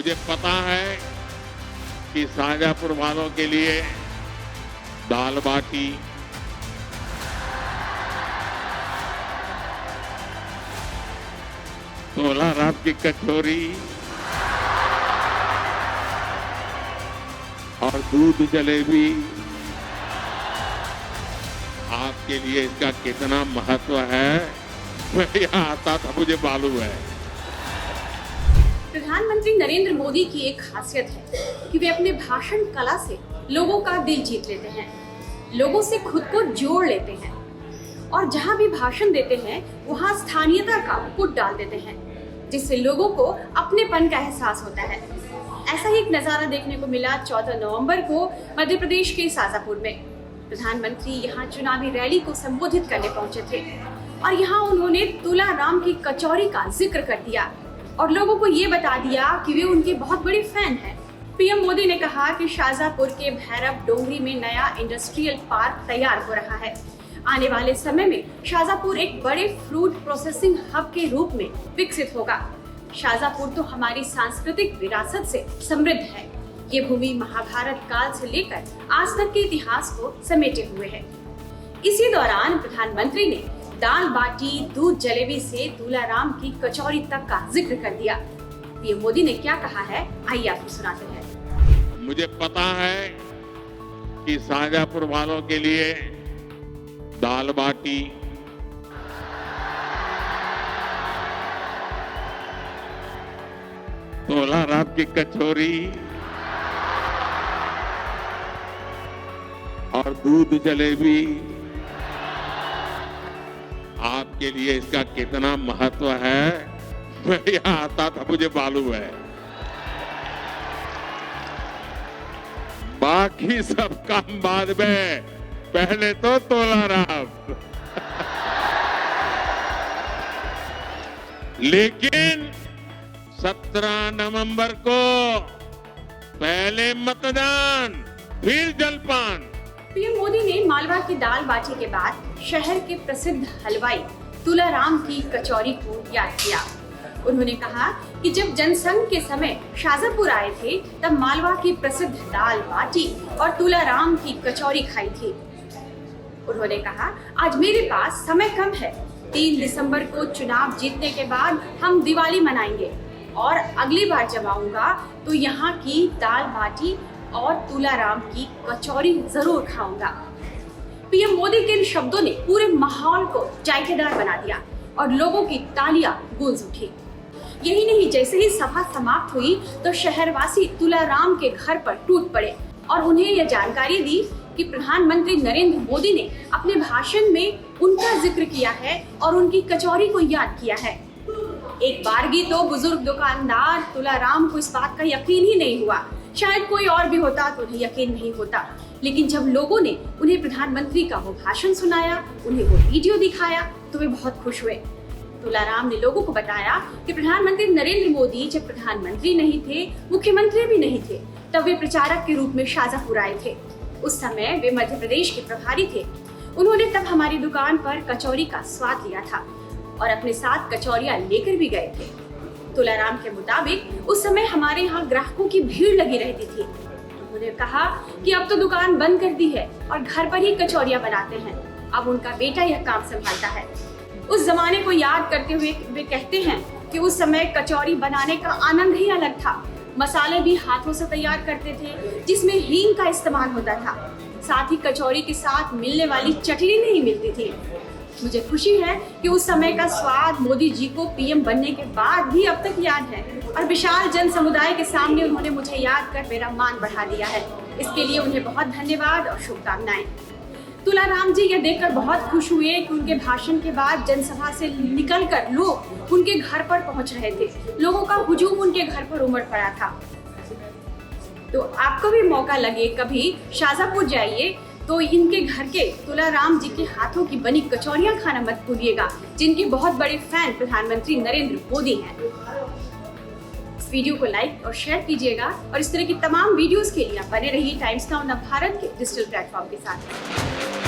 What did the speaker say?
मुझे पता है कि शाहजहाँपुर वालों के लिए दाल बाटी, तोला राम की कचौरी और दूध जलेबी, आपके लिए इसका कितना महत्व है मैं यहाँ आता था मुझे मालूम है। प्रधानमंत्री नरेंद्र मोदी की एक खासियत है कि वे अपने भाषण कला से लोगों का दिल जीत लेते हैं, लोगों से खुद को जोड़ लेते हैं और जहां भी भाषण देते हैं वहां स्थानीयता का पुट डाल देते हैं, जिससे लोगों को अपनेपन का एहसास होता है। ऐसा ही एक नजारा देखने को मिला 14 नवंबर को मध्य प्रदेश के शाजापुर में। प्रधानमंत्री यहाँ चुनावी रैली को संबोधित करने पहुंचे थे और यहाँ उन्होंने तुला राम की कचौरी का जिक्र कर दिया और लोगों को ये बता दिया कि वे उनके बहुत बड़े फैन हैं। पीएम मोदी ने कहा कि शाजापुर के भैरव डोंगरी में नया इंडस्ट्रियल पार्क तैयार हो रहा है। आने वाले समय में शाजापुर एक बड़े फ्रूट प्रोसेसिंग हब के रूप में विकसित होगा। शाजापुर तो हमारी सांस्कृतिक विरासत से समृद्ध है। ये भूमि महाभारत काल से लेकर आज तक के इतिहास को समेटे हुए है। इसी दौरान प्रधानमंत्री ने दाल बाटी, दूध जलेबी से तुलाराम की कचौरी तक का जिक्र कर दिया। पीएम मोदी ने क्या कहा है, आइए आपको सुनाते हैं। मुझे पता है कि शाहजहाँपुर वालों के लिए दाल बाटी, तोला राम की कचौरी और दूध जलेबी, आपके लिए इसका कितना महत्व है मैं यहाँ आता था मुझे मालूम है। बाकी सब काम बाद में, पहले तो तोला राम। लेकिन 17 नवंबर को पहले मतदान फिर जलपान। पीएम मोदी ने मालवा की दाल बाटी के बाद शहर के प्रसिद्ध हलवाई तुलाराम की कचौरी को याद किया। उन्होंने कहा कि जब जनसंघ के समय शाजापुर आए थे तब मालवा की प्रसिद्ध दाल बाटी और तुलाराम की कचौरी खाई थी। उन्होंने कहा, आज मेरे पास समय कम है। 3 दिसंबर को चुनाव जीतने के बाद हम दिवाली मनाएंगे और अगली बार जब आऊंगा तो यहाँ की दाल बाटी और तुलाराम की कचौरी जरूर खाऊंगा। पीएम मोदी के इन शब्दों ने पूरे माहौल को जायकेदार बना दिया और लोगों की तालियां गूंज उठी। यही नहीं, जैसे ही सभा समाप्त हुई तो शहरवासी तुलाराम के घर पर टूट पड़े और उन्हें यह जानकारी दी कि प्रधानमंत्री नरेंद्र मोदी ने अपने भाषण में उनका जिक्र किया है और उनकी कचौरी को याद किया है। एक बारगी तो बुजुर्ग दुकानदार तुलाराम को इस बात का यकीन ही नहीं हुआ। शायद कोई और भी होता तो उन्हें यकीन नहीं होता, लेकिन जब लोगों ने उन्हें प्रधानमंत्री का वो भाषण सुनाया, उन्हें वो वीडियो दिखाया तो वे बहुत खुश हुए। तुलाराम ने लोगों को बताया कि प्रधानमंत्री नरेंद्र मोदी जब प्रधानमंत्री नहीं थे, मुख्यमंत्री भी नहीं थे, तब वे प्रचारक के रूप में शाजापुर आए थे। उस समय वे मध्य प्रदेश के प्रभारी थे। उन्होंने तब हमारी दुकान पर कचौरी का स्वाद लिया था और अपने साथ कचौरियां लेकर भी गए थे। तुलाराम के मुताबिक उस समय हमारे यहाँ ग्राहकों की भीड़ लगी रहती थी। उन्होंने कहा कि अब तो दुकान बंद कर दी है और घर पर ही कचौरियां बनाते हैं। अब उनका बेटा यह काम संभालता है। उस जमाने को याद करते हुए वे कहते हैं कि उस समय कचौरी बनाने का आनंद ही अलग था। मसाले भी हाथों से तैयार करते थे, जिसमें हींग का इस्तेमाल होता था। साथ ही कचौरी के साथ मिलने वाली चटनी नहीं मिलती थी। मुझे खुशी है कि उस समय का स्वाद मोदी जी को पीएम बनने के बाद भी अब तक याद है और विशाल जन समुदाय के सामने उन्होंने मुझे याद कर मेरा मान बढ़ा दिया है। इसके लिए उन्हें बहुत धन्यवाद और शुभकामनाएं। तुलाराम जी यह देखकर बहुत खुश हुए कि उनके भाषण के बाद जनसभा से निकलकर लोग उनके घर पर पहुंच रहे थे। लोगों का हुजूम उनके घर पर उमड़ पड़ा था। तो आपको भी मौका लगे कभी शाजापुर जाइए तो इनके घर के तुलाराम जी के हाथों की बनी कचौरियां खाना मत भूलिएगा, जिनके बहुत बड़े फैन प्रधानमंत्री नरेंद्र मोदी हैं। इस वीडियो को लाइक और शेयर कीजिएगा और इस तरह की तमाम वीडियोस के लिए आप बने रहिए टाइम्स नाउ भारत के डिजिटल प्लेटफॉर्म के साथ।